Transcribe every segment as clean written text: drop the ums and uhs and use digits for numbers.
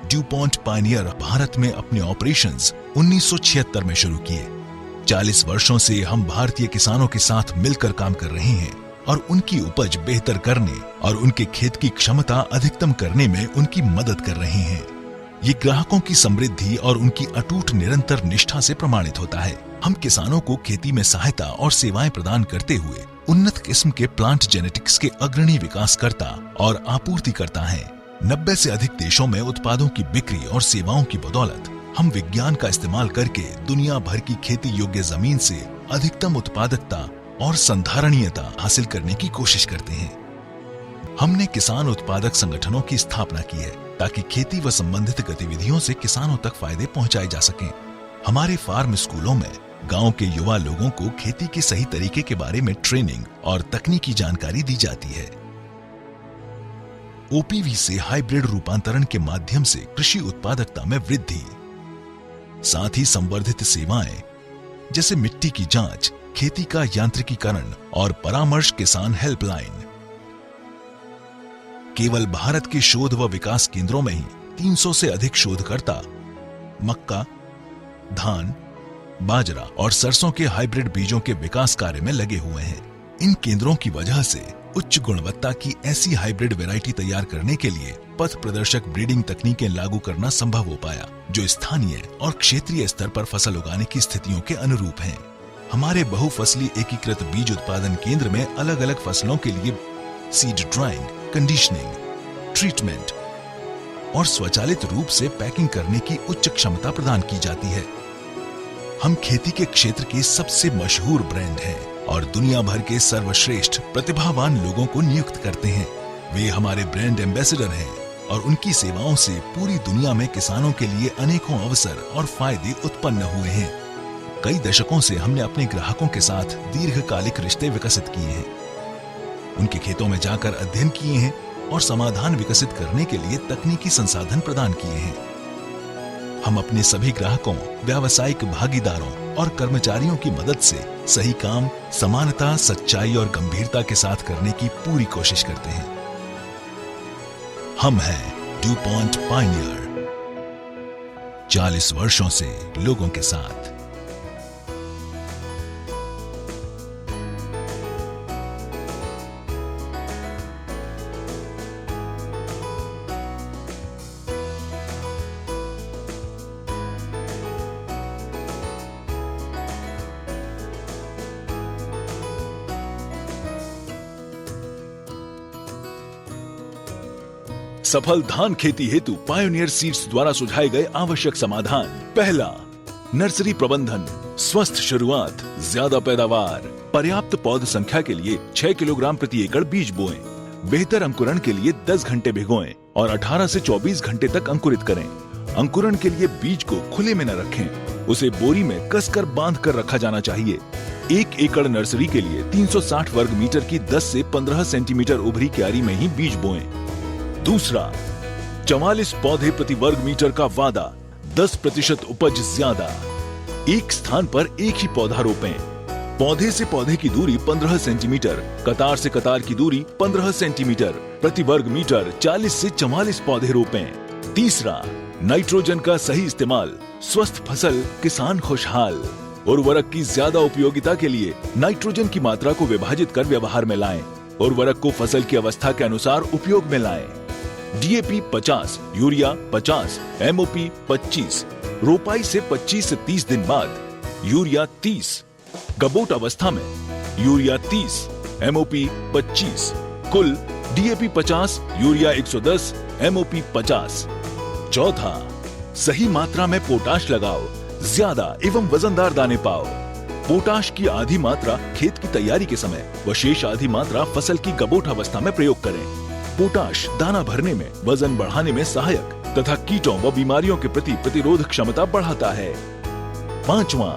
Dupont Pioneer Bharat में अपने operations 1976 में शुरू किए। 40 वर्षों से हम भारतीय किसानों के साथ मिलकर काम कर रहे हैं और उनकी उपज बेहतर करने और उनके खेत की क्षमता अधिकतम करने में उनकी मदद कर रहे हैं। ये ग्राहकों की समृद्धि और उनकी अटूट निरंतर निष्ठा से प्रमाणित होता है। हम किसानों को खेती में सहायता और सेवाएं प्रदान करते हुए उन्नत किस्म के प्लांट जेनेटिक्स के अग्रणी विकासकर्ता और आपूर्तिकर्ता हैं। 90 से अधिक देशों में उत्पादों की बिक्री और सेवाओं की बदौलत हम विज्ञान का इस्तेमाल करके दुनिया भर की खेती योग्य जमीन से अधिकतम उत्पादकता और संधारणीयता हासिल करने की कोशिश करते हैं। हमने किसान उत्पादक संगठनों की स्थापना की है ताकि खेती व संबंधित गतिविधियों से किसानों तक फायदे पहुंचाए जा सकें। हमारे फार्म स्कूलों में गांव के युवा लोगों को खेती के सही तरीके के बारे में ट्रेनिंग और तकनीकी जानकारी दी जाती है। ओपीवी से हाइब्रिड रूपांतरण के माध्यम से कृषि उत्पादकता में वृद्धि, साथ ही संवर्धित सेवाएं जैसे मिट्टी की जांच, खेती का यांत्रिकीकरण और परामर्श किसान हेल्पलाइन। केवल भारत के शोध व विकास केंद्रों में ही 300 से अधिक शोधकर्ता मक्का, धान, बाजरा और सरसों के हाइब्रिड बीजों के विकास कार्य में लगे हुए हैं। इन केंद्रों की वजह से उच्च गुणवत्ता की ऐसी हाइब्रिड वैरायटी तैयार करने के लिए पथ प्रदर्शक ब्रीडिंग तकनीकें लागू करना संभव हो पाया, जो स्थानीय और क्षेत्रीय स्तर पर फसल उगाने की स्थितियों के अनुरूप हैं। हमारे बहुफसली एकीकृत बीज उत्पादन केंद्र में अलग अलग फसलों के लिए सीड ड्राइंग, कंडीशनिंग, ट्रीटमेंट और स्वचालित रूप से पैकिंग करने की उच्च क्षमता प्रदान की जाती है। हम खेती के क्षेत्र के सबसे मशहूर ब्रांड हैं और दुनिया भर के सर्वश्रेष्ठ प्रतिभावान लोगों को नियुक्त करते हैं। वे हमारे ब्रांड एम्बेसडर हैं और उनकी सेवाओं से पूरी दुनिया में किसानों के लिए अनेकों अवसर और फायदे उत्पन्न हुए हैं। कई दशकों से हमने अपने ग्राहकों के साथ दीर्घकालिक रिश्ते विकसित किए हैं, उनके खेतों में जाकर अध्ययन किए हैं और समाधान विकसित करने के लिए तकनीकी संसाधन प्रदान किए हैं। हम अपने सभी ग्राहकों, व्यावसायिक भागीदारों और कर्मचारियों की मदद से सही काम समानता, सच्चाई और गंभीरता के साथ करने की पूरी कोशिश करते हैं। हम हैं ड्यूपॉन्ट पायनियर, 40 वर्षों से लोगों के साथ। सफल धान खेती हेतु पायोनियर सीड्स द्वारा सुझाए गए आवश्यक समाधान। पहला, नर्सरी प्रबंधन, स्वस्थ शुरुआत, ज्यादा पैदावार। पर्याप्त पौध संख्या के लिए 6 किलोग्राम प्रति एकड़ बीज बोएं। बेहतर अंकुरण के लिए 10 घंटे भिगोएं और 18 से 24 घंटे तक अंकुरित करें। अंकुरण के लिए बीज को खुले में न रखें, उसे बोरी में कसकर बांध कर रखा जाना चाहिए। 1 एकड़ नर्सरी के लिए 360 वर्ग मीटर की 10 से 15 सेंटीमीटर उभरी क्यारी में ही बीज बोएं। दूसरा, 44 पौधे प्रति वर्ग मीटर का वादा, 10% उपज ज्यादा। एक स्थान पर एक ही पौधा रोपें। पौधे से पौधे की दूरी 15 सेंटीमीटर, कतार से कतार की दूरी 15 सेंटीमीटर, प्रति वर्ग मीटर 40 से 44 पौधे रोपें। तीसरा, नाइट्रोजन का सही इस्तेमाल, स्वस्थ फसल किसान खुशहाल। उर्वरक की ज्यादा उपयोगिता के लिए नाइट्रोजन की मात्रा को विभाजित कर व्यवहार में लाएं। उर्वरक को फसल की अवस्था के अनुसार उपयोग में लाएं। डीएपी 50, यूरिया 50, एमओपी 25, रोपाई से 25 से 30 दिन बाद यूरिया 30, गबोट अवस्था में यूरिया 30, एमओपी 25, कुल डीएपी 50, यूरिया 110, एमओपी 50। चौथा, सही मात्रा में पोटाश लगाओ, ज्यादा एवं वजनदार दाने पाओ। पोटाश की आधी मात्रा खेत की तैयारी के समय व शेष आधी मात्रा फसल की गबोट अवस्था में प्रयोग करें। पोटाश दाना भरने में, वजन बढ़ाने में सहायक तथा कीटों व बीमारियों के प्रति प्रतिरोध क्षमता बढ़ाता है। पांचवा,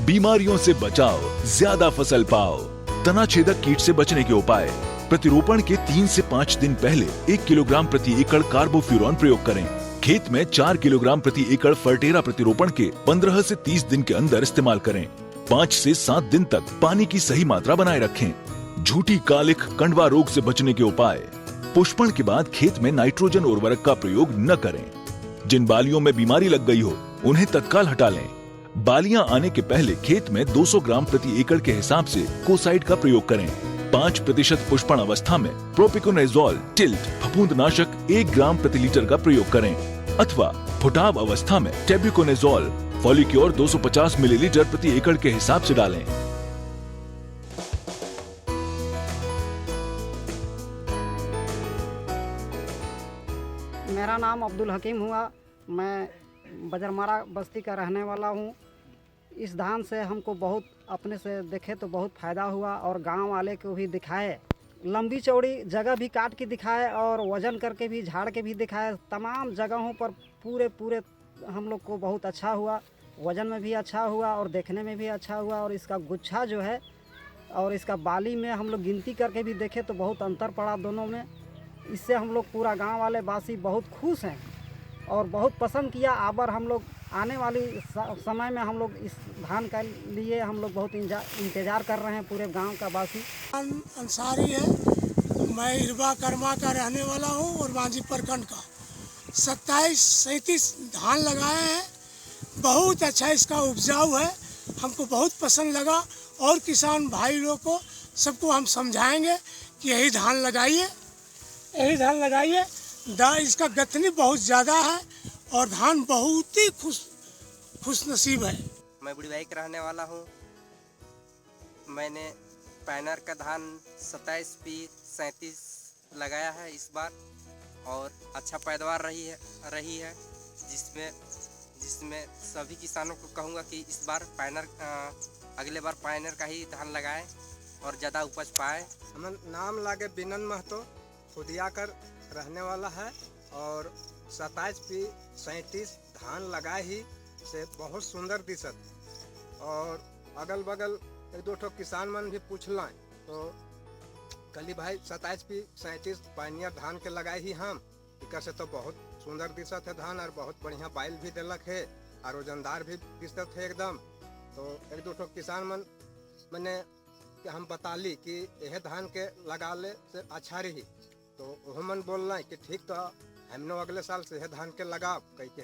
बीमारियों से बचाओ, ज्यादा फसल पाओ। तना छेदक कीट से बचने के उपाय। प्रतिरोपण के 3 से 5 दिन पहले 1 किलोग्राम प्रति एकड़ कार्बोफ्यूरॉन प्रयोग करें। खेत में 4 किलोग्राम प्रति एकड़ फर्टेरा प्रतिरोपण के 15 से 30 दिन के अंदर इस्तेमाल करें। 5 से 7 दिन तक पानी की सही मात्रा बनाए रखें। झूठी कालिख कंडवा रोग से बचने के उपाय। पुष्पण के बाद खेत में नाइट्रोजन उर्वरक का प्रयोग न करें। जिन बालियों में बीमारी लग गई हो उन्हें तत्काल हटा लें। बालियां आने के पहले खेत में 200 ग्राम प्रति एकड़ के हिसाब से कोसाइड का प्रयोग करें। 5% पुष्पण अवस्था में प्रोपिकोनेजोल टिल्ट फफूंदनाशक 1 ग्राम प्रति लीटर का प्रयोग करें, अथवा फुटाव अवस्था में टेब्यूकोनेजोल फॉलिक्योर 250 मिलीलीटर प्रति एकड़ के हिसाब से डालें। मेरा नाम अब्दुल हकीम हुआ। मैं बजरमारा बस्ती का रहने वाला हूँ। इस धान से हमको बहुत अपने से देखे तो बहुत फ़ायदा हुआ और गांव वाले को भी दिखाए, लंबी चौड़ी जगह भी काट के दिखाए और वज़न करके भी झाड़ के भी दिखाए। तमाम जगहों पर पूरे हम लोग को बहुत अच्छा हुआ, वज़न में भी अच्छा हुआ और देखने में भी अच्छा हुआ। और इसका गुच्छा जो है और इसका बाली में हम लोग गिनती करके भी देखे तो बहुत अंतर पड़ा दोनों में। इससे हम लोग पूरा गांव वाले वासी बहुत खुश हैं और बहुत पसंद किया। आबर हम लोग आने वाली समय में हम लोग इस धान के लिए हम लोग बहुत इंतज़ार कर रहे हैं, पूरे गांव का वासी। अंसारी है, मैं इरबा कर्मा का रहने वाला हूं और मांझी प्रखंड का। 27-37 धान लगाए हैं, बहुत अच्छा इसका उपजाऊ है, हमको बहुत पसंद लगा। और किसान भाई लोग को सबको हम समझाएंगे कि यही धान लगाइए, यही धान लगाइए। इसका गथनी बहुत ज़्यादा है और धान बहुत ही खुश नसीब है। मैं बुढ़ियाई का रहने वाला हूँ। मैंने पैनर का धान 27P37 लगाया है इस बार और अच्छा पैदावार रही है जिसमें सभी किसानों को कहूँगा कि इस बार अगले बार पैनर का ही धान लगाएं और ज़्यादा उपज पाए। हमारा नाम लागे बिनन महतो, खुदिया कर रहने वाला है और 27P37 धान लगाए ही से बहुत सुंदर दिशत। और अगल बगल 1-2 ठो किसान मन भी पूछला तो कली भाई 27P37 पानिया धान के लगाए ही हम, इका से तो बहुत सुंदर दिशत है धान और बहुत बढ़िया बाइल भी दिलक है और वजनदार भी दिशत है एकदम। तो 1-2 ठो किसान मन मैंने कि हम बताली कि यह धान के लगा ले से अच्छा रही, तो वह मन बोल रहे कि ठीक तो हमने अगले साल से यह धान के लगा कहीं के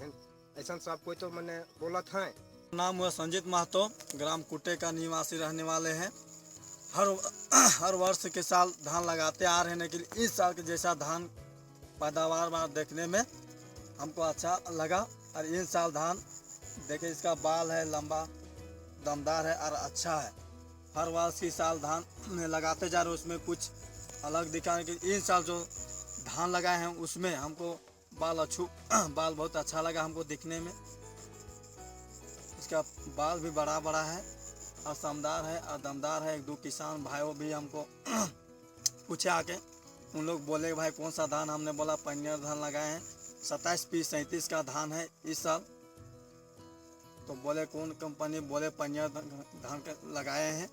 ऐसा सब कोई तो मैंने बोला था। नाम हुआ संजीत महतो, ग्राम कुटे का निवासी रहने वाले हैं। हर वर्ष के साल धान लगाते आ रहे हैं, लेकिन इस साल के जैसा धान पैदावार देखने में हमको अच्छा लगा। और इस साल धान देखे इसका बाल है लंबा, दमदार है और अच्छा है। हर वर्ष की साल धान लगाते जा रहे उसमें कुछ अलग दिखाने के। इन साल जो धान लगाए हैं उसमें हमको बाल बहुत अच्छा लगा हमको दिखने में। इसका बाल भी बड़ा बड़ा है और समदार है और दमदार है। 1-2 किसान भाइयों भी हमको पूछे आके, उन लोग बोले भाई कौन सा धान, हमने बोला पनियर धान लगाए हैं, 27P37 का धान है इस साल। तो बोले कौन कंपनी, बोले पनियर धान के लगाए हैं,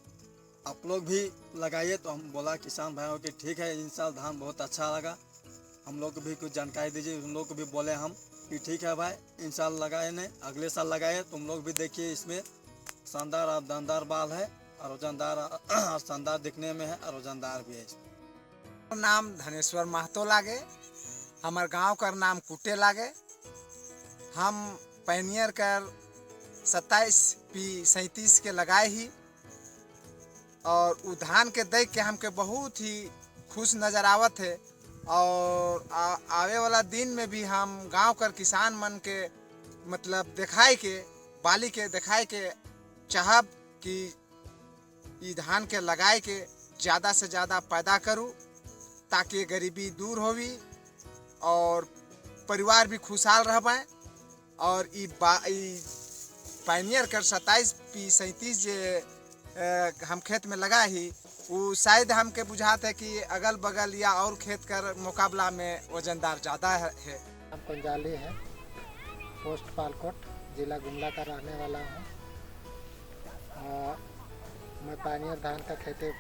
आप लोग भी लगाइए। तो हम बोला किसान भाइयों कि ठीक है, इन साल धान बहुत अच्छा लगा, हम लोग को भी कुछ जानकारी दीजिए। उन लोग को भी बोले हम कि ठीक है भाई, इन साल लगाए नहीं अगले साल लगाए, तुम लोग भी देखिए इसमें शानदार और दमदार बाल है और वजनदार और शानदार दिखने में है और वजनदार भी है। नाम धनेश्वर महतो लागे, हमार गांव का नाम कुटे लागे। हम पैनियर कर 27P37 के लगाए ही और उ धान के देख के हमके बहुत ही खुश नज़र आवत है। और आवे वाला दिन में भी हम गांव कर किसान मन के मतलब दिखाए के बाली के दिखाए के चाहब कि ई धान के लगाए के ज़्यादा से ज़्यादा पैदा करूँ ताकि गरीबी दूर होवी और परिवार भी खुशहाल रहबे। और ई पायनियर कर 27P37 जे हम खेत में लगा ही वो शायद हमके बुझाते है कि अगल बगल या और खेत कर मुकाबला में वजनदार ज़्यादा है। हम पंजाली है, पोस्ट पालकोट, जिला गुमला का रहने वाला हूँ। मैं पायनियर धान का खेती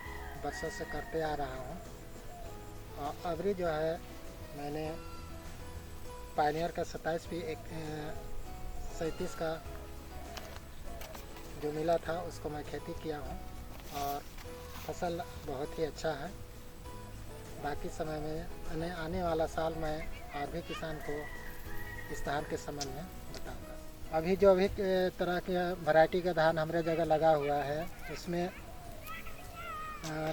बरसों से करते आ रहा हूँ। और अबरी जो है मैंने पायनियर का 27P37 का जो मिला था उसको मैं खेती किया हूँ और फसल बहुत ही अच्छा है। बाकी समय में आने वाला साल मैं और भी किसान को इस धान के संबंध में बताऊंगा। अभी जो भी तरह के वैरायटी का धान हमारे जगह लगा हुआ है उसमें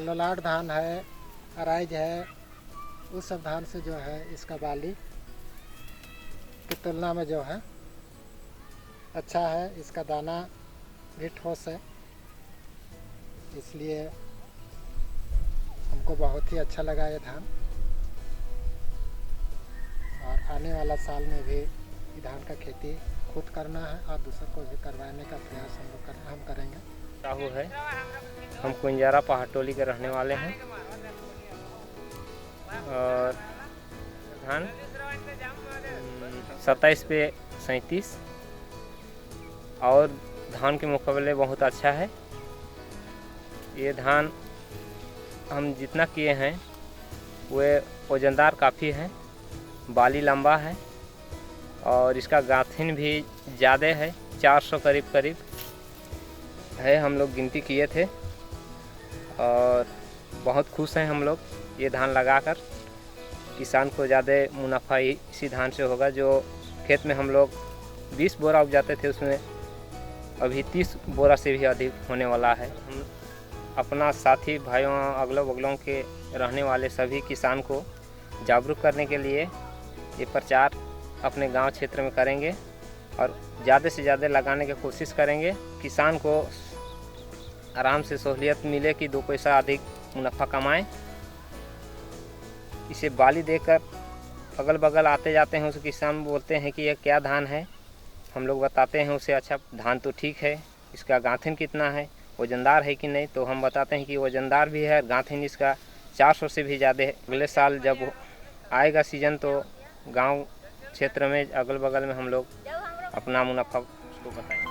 ललाट धान है, अराइज है, उस सब धान से जो है इसका बाली की तुलना में जो है अच्छा है। इसका दाना भी ठोस है, इसलिए हमको बहुत ही अच्छा लगा ये धान। और आने वाला साल में भी ये धान का खेती खुद करना है और दूसरों को भी करवाने का प्रयास हम करेंगे। राहु है, हम कुंजारा पहाड़टोली के रहने वाले हैं और धान 27 पे 37 और धान के मुकाबले बहुत अच्छा है। ये धान हम जितना किए हैं वे वजनदार काफ़ी है, बाली लंबा है और इसका गाथिन भी ज़्यादा है, 400 करीब है। हम लोग गिनती किए थे और बहुत खुश हैं हम लोग ये धान लगाकर। किसान को ज़्यादा मुनाफा इसी धान से होगा। जो खेत में हम लोग 20 बोरा उपजाते थे उसमें अभी 30 बोरा से भी अधिक होने वाला है। हम अपना साथी भाइयों अगलों बगलों के रहने वाले सभी किसान को जागरूक करने के लिए ये प्रचार अपने गांव क्षेत्र में करेंगे और ज़्यादा से ज़्यादा लगाने की कोशिश करेंगे। किसान को आराम से सहूलियत मिले कि 2 पैसा अधिक मुनाफा कमाएं। इसे बाली देकर अगल बगल आते जाते हैं, उस किसान बोलते हैं कि यह क्या धान है। हम लोग बताते हैं उसे, अच्छा धान तो ठीक है, इसका गांथिन कितना है, वजनदार है कि नहीं, तो हम बताते हैं कि वजनदार भी है, गांथिन इसका 400 से भी ज़्यादा है। अगले साल जब आएगा सीजन तो गांव क्षेत्र में अगल बगल में हम लोग अपना मुनाफा उसको बताएंगे।